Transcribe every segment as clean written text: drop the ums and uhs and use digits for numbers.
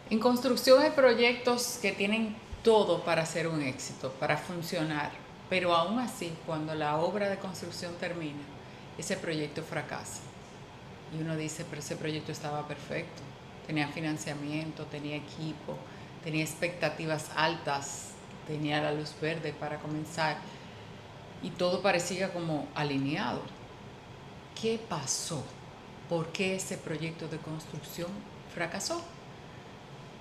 En construcción hay proyectos que tienen todo para ser un éxito, para funcionar, pero aún así, cuando la obra de construcción termina, ese proyecto fracasa. Y uno dice, pero ese proyecto estaba perfecto, tenía financiamiento, tenía equipo, tenía expectativas altas, tenía la luz verde para comenzar y todo parecía como alineado. ¿Qué pasó? ¿Por qué ese proyecto de construcción fracasó?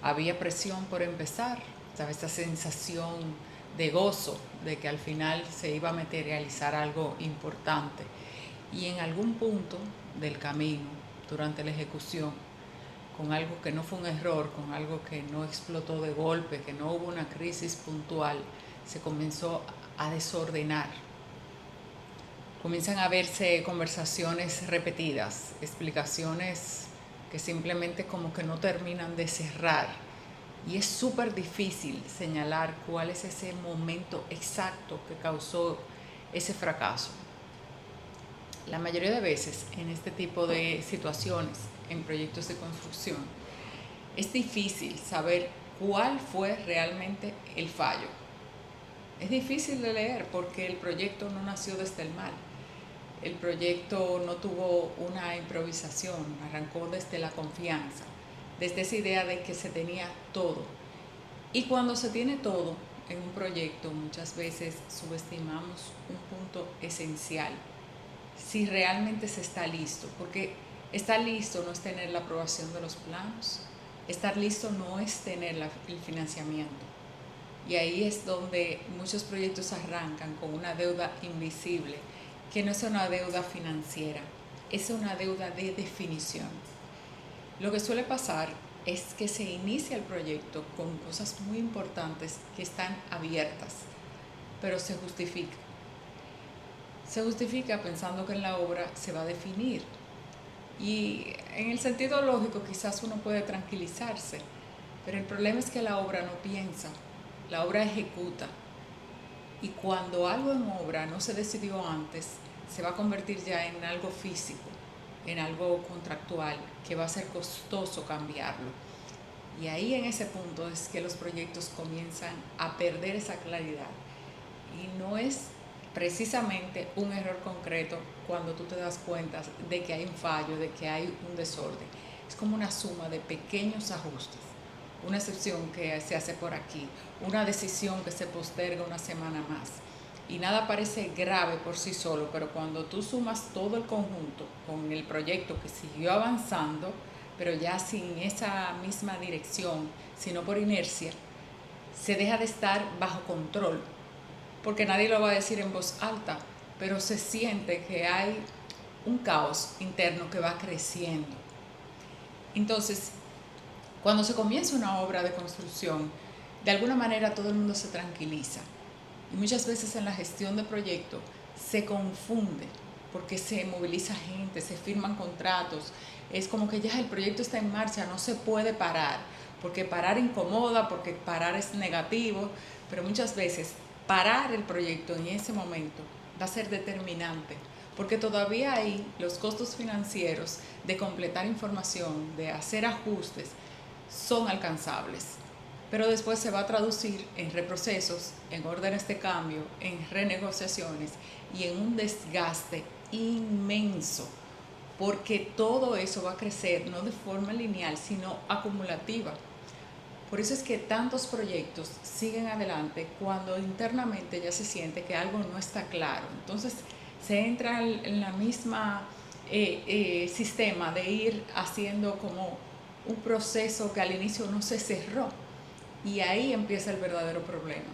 Había presión por empezar, estaba esta sensación de gozo, de que al final se iba a materializar algo importante. Y en algún punto del camino, durante la ejecución, con algo que no fue un error, con algo que no explotó de golpe, que no hubo una crisis puntual, se comenzó a desordenar. Comienzan a verse conversaciones repetidas, explicaciones que simplemente como que no terminan de cerrar. Y es súper difícil señalar cuál es ese momento exacto que causó ese fracaso. La mayoría de veces en este tipo de situaciones, en proyectos de construcción, es difícil saber cuál fue realmente el fallo. Es difícil de leer porque el proyecto no nació desde el mal. El proyecto no tuvo una improvisación, arrancó desde la confianza, desde esa idea de que se tenía todo. Y cuando se tiene todo en un proyecto, muchas veces subestimamos un punto esencial. Si realmente se está listo, porque estar listo no es tener la aprobación de los planos, estar listo no es tener el financiamiento. Y ahí es donde muchos proyectos arrancan con una deuda invisible, que no es una deuda financiera, es una deuda de definición. Lo que suele pasar es que se inicia el proyecto con cosas muy importantes que están abiertas, pero se justifica. Se justifica pensando que en la obra se va a definir. Y en el sentido lógico quizás uno puede tranquilizarse, pero el problema es que la obra no piensa, la obra ejecuta. Y cuando algo en obra no se decidió antes, se va a convertir ya en algo físico, en algo contractual, que va a ser costoso cambiarlo. Y ahí en ese punto es que los proyectos comienzan a perder esa claridad. Y no es precisamente un error concreto cuando tú te das cuenta de que hay un fallo, de que hay un desorden. Es como una suma de pequeños ajustes. Una excepción que se hace por aquí, una decisión que se posterga una semana más. Y nada parece grave por sí solo, pero cuando tú sumas todo el conjunto con el proyecto que siguió avanzando, pero ya sin esa misma dirección, sino por inercia, se deja de estar bajo control, porque nadie lo va a decir en voz alta, pero se siente que hay un caos interno que va creciendo. Entonces, cuando se comienza una obra de construcción, de alguna manera todo el mundo se tranquiliza. Y muchas veces en la gestión de proyectos se confunde porque se moviliza gente, se firman contratos. Es como que ya el proyecto está en marcha, no se puede parar, porque parar incomoda, porque parar es negativo, pero muchas veces parar el proyecto en ese momento va a ser determinante, porque todavía hay los costos financieros de completar información, de hacer ajustes, son alcanzables. Pero después se va a traducir en reprocesos, en órdenes de cambio, en renegociaciones y en un desgaste inmenso, porque todo eso va a crecer no de forma lineal, sino acumulativa. Por eso es que tantos proyectos siguen adelante cuando internamente ya se siente que algo no está claro. Entonces se entra en la misma sistema de ir haciendo como un proceso que al inicio no se cerró. Y ahí empieza el verdadero problema.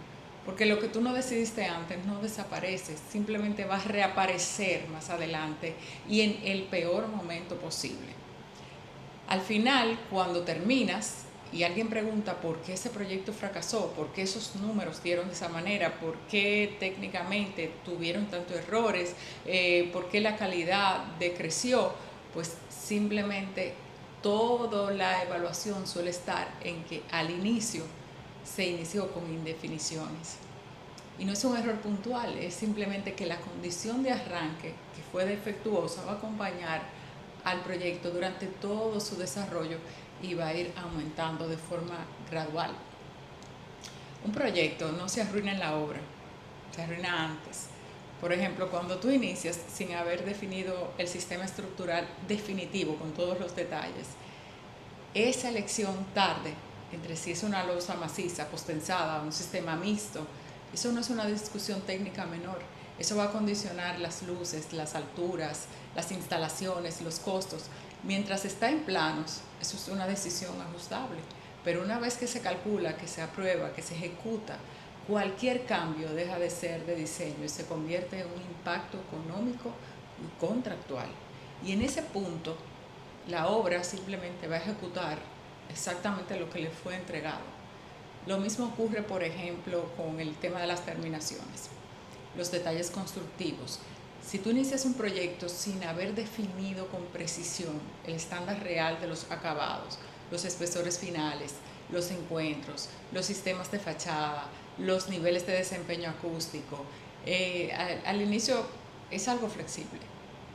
Porque lo que tú no decidiste antes no desaparece, simplemente va a reaparecer más adelante y en el peor momento posible. Al final, cuando terminas y alguien pregunta por qué ese proyecto fracasó, por qué esos números dieron de esa manera, por qué técnicamente tuvieron tantos errores, por qué la calidad decreció, pues simplemente toda la evaluación suele estar en que al inicio se inició con indefiniciones. Y no es un error puntual, es simplemente que la condición de arranque, que fue defectuosa, va a acompañar al proyecto durante todo su desarrollo y va a ir aumentando de forma gradual. Un proyecto no se arruina en la obra, se arruina antes. Por ejemplo, cuando tú inicias sin haber definido el sistema estructural definitivo con todos los detalles, esa elección tarde entre si es una losa maciza, postensada, un sistema mixto, eso no es una discusión técnica menor. Eso va a condicionar las luces, las alturas, las instalaciones, los costos. Mientras está en planos, eso es una decisión ajustable. Pero una vez que se calcula, que se aprueba, que se ejecuta, cualquier cambio deja de ser de diseño y se convierte en un impacto económico y contractual. Y en ese punto, la obra simplemente va a ejecutar exactamente lo que le fue entregado. Lo mismo ocurre, por ejemplo, con el tema de las terminaciones, los detalles constructivos. Si tú inicias un proyecto sin haber definido con precisión el estándar real de los acabados, los espesores finales, los encuentros, los sistemas de fachada, los niveles de desempeño acústico, al inicio es algo flexible,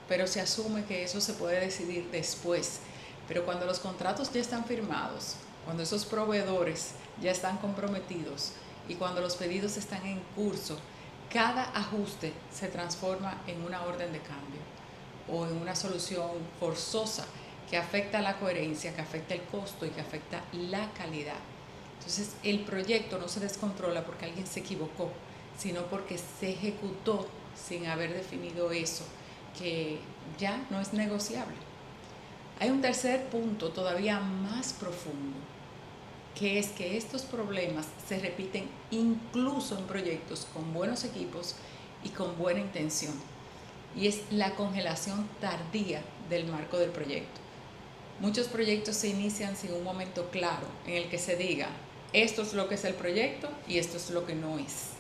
pero se asume que eso se puede decidir después. Pero cuando los contratos ya están firmados, cuando esos proveedores ya están comprometidos y cuando los pedidos están en curso, cada ajuste se transforma en una orden de cambio o en una solución forzosa que afecta la coherencia, que afecta el costo y que afecta la calidad. Entonces el proyecto no se descontrola porque alguien se equivocó, sino porque se ejecutó sin haber definido eso, que ya no es negociable. Hay un tercer punto todavía más profundo, que es que estos problemas se repiten incluso en proyectos con buenos equipos y con buena intención, y es la congelación tardía del marco del proyecto. Muchos proyectos se inician sin un momento claro en el que se diga, esto es lo que es el proyecto y esto es lo que no es.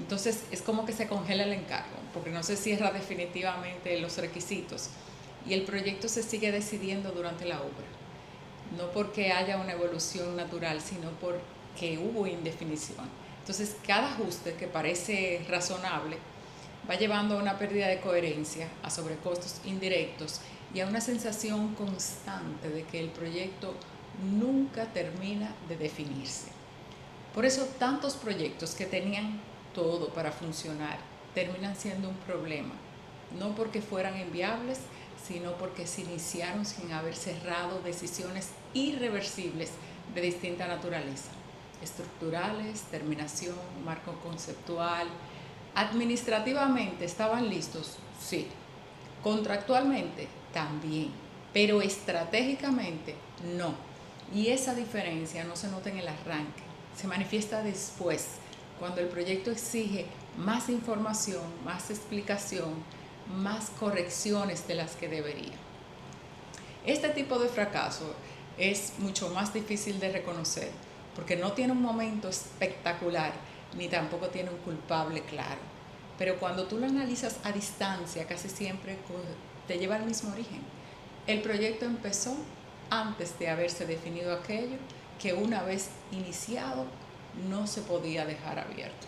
Entonces es como que se congela el encargo, porque no se cierra definitivamente los requisitos y el proyecto se sigue decidiendo durante la obra. No porque haya una evolución natural, sino porque hubo indefinición. Entonces, cada ajuste que parece razonable va llevando a una pérdida de coherencia, a sobrecostos indirectos y a una sensación constante de que el proyecto nunca termina de definirse. Por eso, tantos proyectos que tenían todo para funcionar terminan siendo un problema, no porque fueran inviables, sino porque se iniciaron sin haber cerrado decisiones irreversibles de distinta naturaleza, estructurales, terminación, marco conceptual. Administrativamente estaban listos, sí. Contractualmente también, pero estratégicamente no. Y esa diferencia no se nota en el arranque, se manifiesta después, cuando el proyecto exige más información, más explicación, más correcciones de las que debería. Este tipo de fracaso es mucho más difícil de reconocer porque no tiene un momento espectacular ni tampoco tiene un culpable claro. Pero cuando tú lo analizas a distancia, casi siempre te lleva al mismo origen. El proyecto empezó antes de haberse definido aquello que una vez iniciado no se podía dejar abierto.